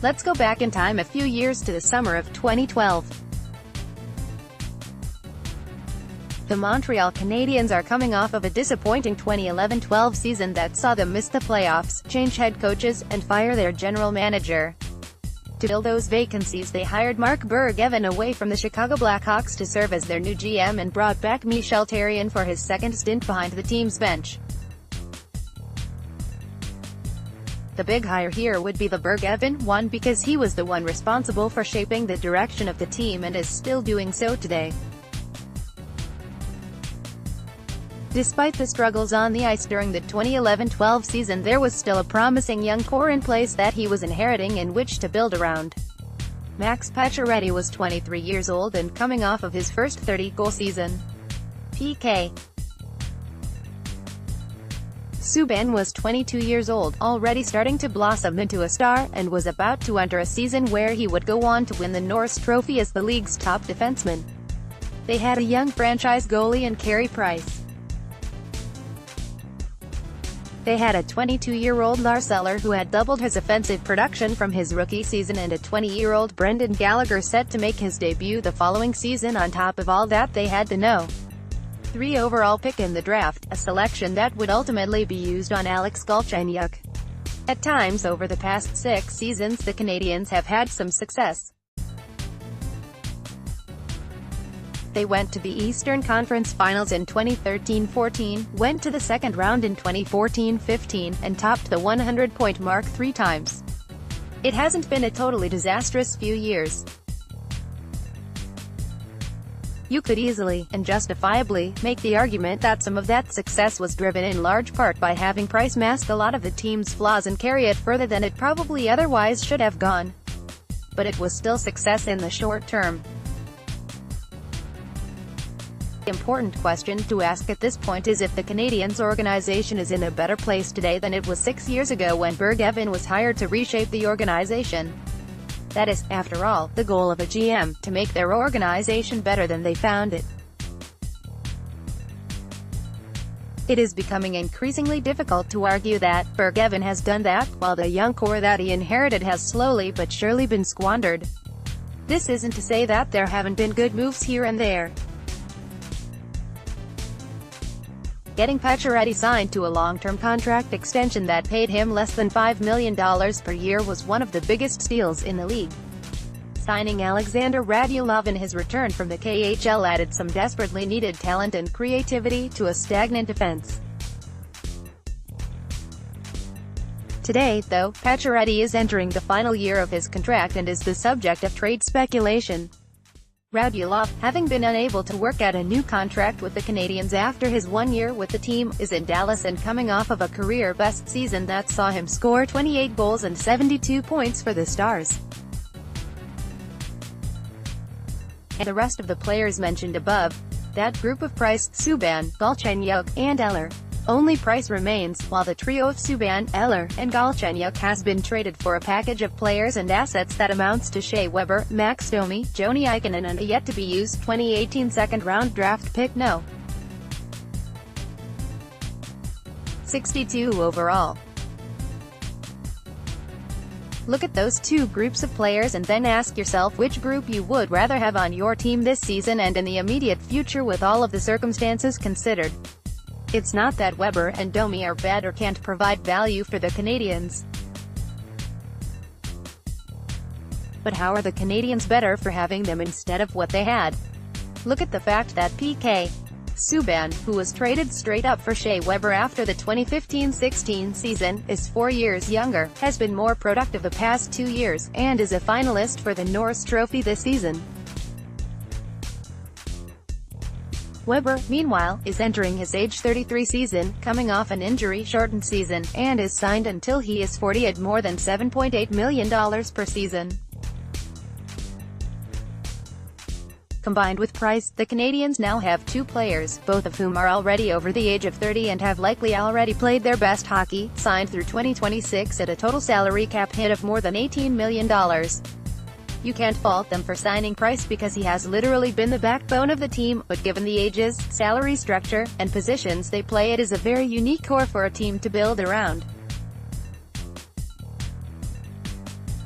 Let's go back in time a few years to the summer of 2012. The Montreal Canadiens are coming off of a disappointing 2011-12 season that saw them miss the playoffs, change head coaches, and fire their general manager. To fill those vacancies, they hired Marc Bergevin away from the Chicago Blackhawks to serve as their new GM and brought back Michel Therrien for his second stint behind the team's bench. The big hire here would be the Bergevin one, because he was the one responsible for shaping the direction of the team and is still doing so today. Despite the struggles on the ice during the 2011-12 season, there was still a promising young core in place that he was inheriting and which to build around. Max Pacioretty was 23 years old and coming off of his first 30-goal season. PK Subban was 22 years old, already starting to blossom into a star, and was about to enter a season where he would go on to win the Norris Trophy as the league's top defenseman. They had a young franchise goalie in Carey Price. They had a 22-year-old Lars Eller who had doubled his offensive production from his rookie season, and a 20-year-old Brendan Gallagher set to make his debut the following season. On top of all that, they had the No. 3 overall pick in the draft, a selection that would ultimately be used on Alex Galchenyuk. At times over the past 6 seasons, the Canadiens have had some success. They went to the Eastern Conference Finals in 2013-14, went to the second round in 2014-15, and topped the 100-point mark 3 times. It hasn't been a totally disastrous few years. You could easily, and justifiably, make the argument that some of that success was driven in large part by having Price mask a lot of the team's flaws and carry it further than it probably otherwise should have gone. But it was still success in the short term. The important question to ask at this point is if the Canadiens organization is in a better place today than it was 6 years ago when Bergevin was hired to reshape the organization. That is, after all, the goal of a GM, to make their organization better than they found it. It is becoming increasingly difficult to argue that Bergevin has done that, while the young core that he inherited has slowly but surely been squandered. This isn't to say that there haven't been good moves here and there. Getting Pacioretty signed to a long-term contract extension that paid him less than $5 million per year was one of the biggest steals in the league. Signing Alexander Radulov in his return from the KHL added some desperately needed talent and creativity to a stagnant defense. Today, though, Pacioretty is entering the final year of his contract and is the subject of trade speculation. Radulov, having been unable to work out a new contract with the Canadiens after his 1 year with the team, is in Dallas and coming off of a career-best season that saw him score 28 goals and 72 points for the Stars. And the rest of the players mentioned above, that group of Price, Subban, Galchenyuk, and Eller. Only Price remains, while the trio of Subban, Eller, and Galchenyuk has been traded for a package of players and assets that amounts to Shea Weber, Max Domi, Joni Ikonen, and a yet-to-be-used 2018 second-round draft pick No. 62 overall. Look at those two groups of players and then ask yourself which group you would rather have on your team this season and in the immediate future with all of the circumstances considered. It's not that Weber and Domi are bad or can't provide value for the Canadiens. But how are the Canadiens better for having them instead of what they had? Look at the fact that PK Subban, who was traded straight up for Shea Weber after the 2015-16 season, is 4 years younger, has been more productive the past 2 years, and is a finalist for the Norris Trophy this season. Weber, meanwhile, is entering his age 33 season, coming off an injury-shortened season, and is signed until he is 40 at more than $7.8 million per season. Combined with Price, the Canadiens now have 2 players, both of whom are already over the age of 30 and have likely already played their best hockey, signed through 2026 at a total salary cap hit of more than $18 million. You can't fault them for signing Price because he has literally been the backbone of the team, but given the ages, salary structure, and positions they play, it is a very unique core for a team to build around.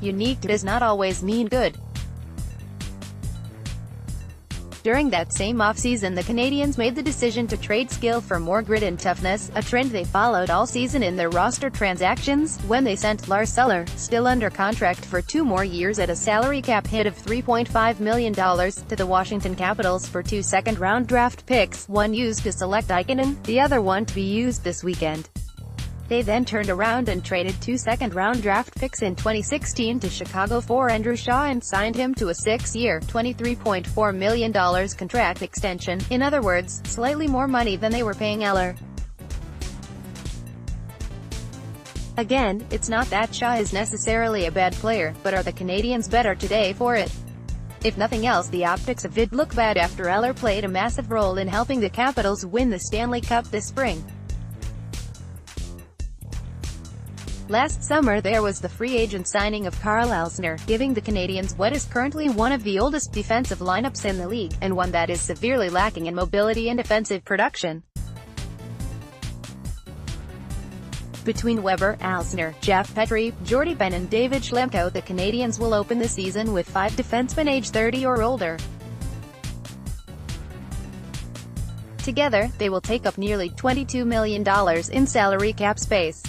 Unique does not always mean good. During that same offseason, the Canadiens made the decision to trade skill for more grit and toughness, a trend they followed all season in their roster transactions, when they sent Lars Eller, still under contract for 2 more years at a salary cap hit of $3.5 million, to the Washington Capitals for 2 second-round draft picks, one used to select Ikonen, the other one to be used this weekend. They then turned around and traded 2 second-round draft picks in 2016 to Chicago for Andrew Shaw and signed him to a 6-year, $23.4 million contract extension, in other words, slightly more money than they were paying Eller. Again, it's not that Shaw is necessarily a bad player, but are the Canadiens better today for it? If nothing else, the optics of it look bad after Eller played a massive role in helping the Capitals win the Stanley Cup this spring. Last summer there was the free agent signing of Carl Alzner, giving the Canadiens what is currently one of the oldest defensive lineups in the league, and one that is severely lacking in mobility and defensive production. Between Weber, Alzner, Jeff Petrie, Jordy Ben and David Schlemko, the Canadiens will open the season with 5 defensemen age 30 or older. Together, they will take up nearly $22 million in salary cap space.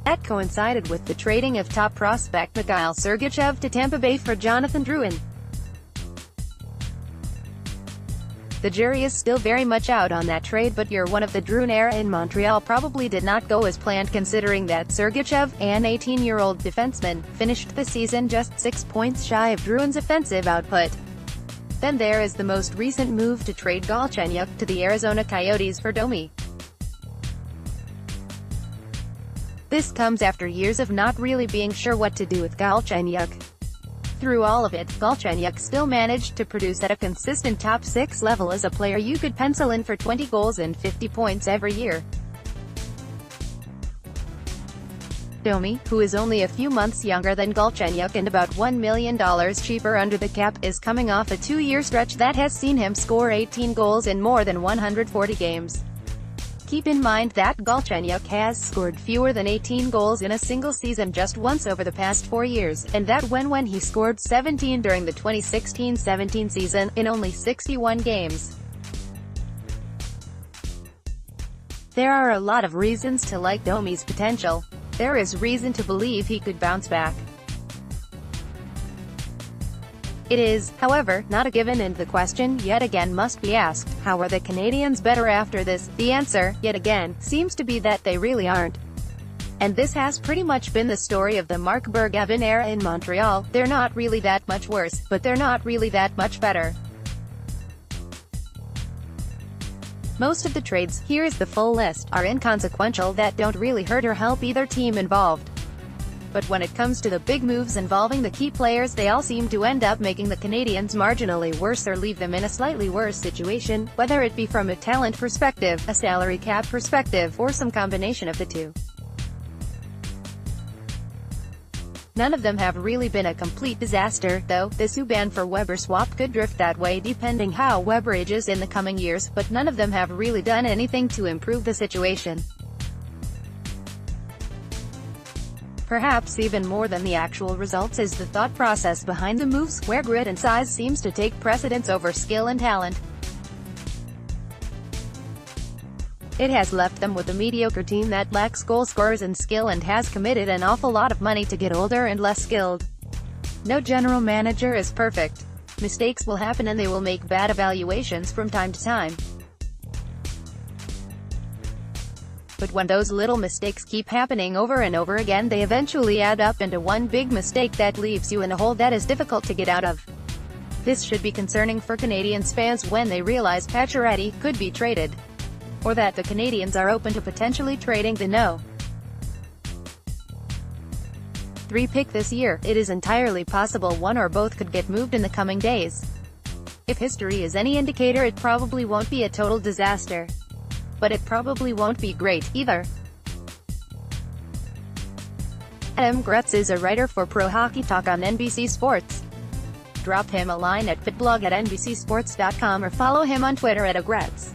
That coincided with the trading of top prospect Mikhail Sergachev to Tampa Bay for Jonathan Drouin. The jury is still very much out on that trade, but year 1 of the Drouin era in Montreal probably did not go as planned, considering that Sergachev, an 18-year-old defenseman, finished the season just 6 points shy of Drouin's offensive output. Then there is the most recent move to trade Galchenyuk to the Arizona Coyotes for Domi. This comes after years of not really being sure what to do with Galchenyuk. Through all of it, Galchenyuk still managed to produce at a consistent top 6 level as a player you could pencil in for 20 goals and 50 points every year. Domi, who is only a few months younger than Galchenyuk and about $1 million cheaper under the cap, is coming off a 2-year stretch that has seen him score 18 goals in more than 140 games. Keep in mind that Galchenyuk has scored fewer than 18 goals in a single season just once over the past 4 years, and that when he scored 17 during the 2016-17 season, in only 61 games. There are a lot of reasons to like Domi's potential. There is reason to believe he could bounce back. It is, however, not a given, and the question, yet again, must be asked: how are the Canadiens better after this? The answer, yet again, seems to be that they really aren't. And this has pretty much been the story of the Marc Bergevin era in Montreal. They're not really that much worse, but they're not really that much better. Most of the trades, here is the full list, are inconsequential, that don't really hurt or help either team involved. But when it comes to the big moves involving the key players, they all seem to end up making the Canadiens marginally worse or leave them in a slightly worse situation, whether it be from a talent perspective, a salary cap perspective, or some combination of the two. None of them have really been a complete disaster, though. The Subban for Weber swap could drift that way depending how Weber ages in the coming years, but none of them have really done anything to improve the situation. Perhaps even more than the actual results is the thought process behind the moves, where grit and size seems to take precedence over skill and talent. It has left them with a mediocre team that lacks goal scorers and skill and has committed an awful lot of money to get older and less skilled. No general manager is perfect. Mistakes will happen and they will make bad evaluations from time to time. But when those little mistakes keep happening over and over again, they eventually add up into one big mistake that leaves you in a hole that is difficult to get out of. This should be concerning for Canadiens fans when they realize Pacioretty could be traded, or that the Canadiens are open to potentially trading the No. 3 pick this year. It is entirely possible one or both could get moved in the coming days. If history is any indicator, it probably won't be a total disaster. But it probably won't be great, either. Adam Gretz is a writer for Pro Hockey Talk on NBC Sports. Drop him a line at fitblog@nbcsports.com or follow him on Twitter @agretz.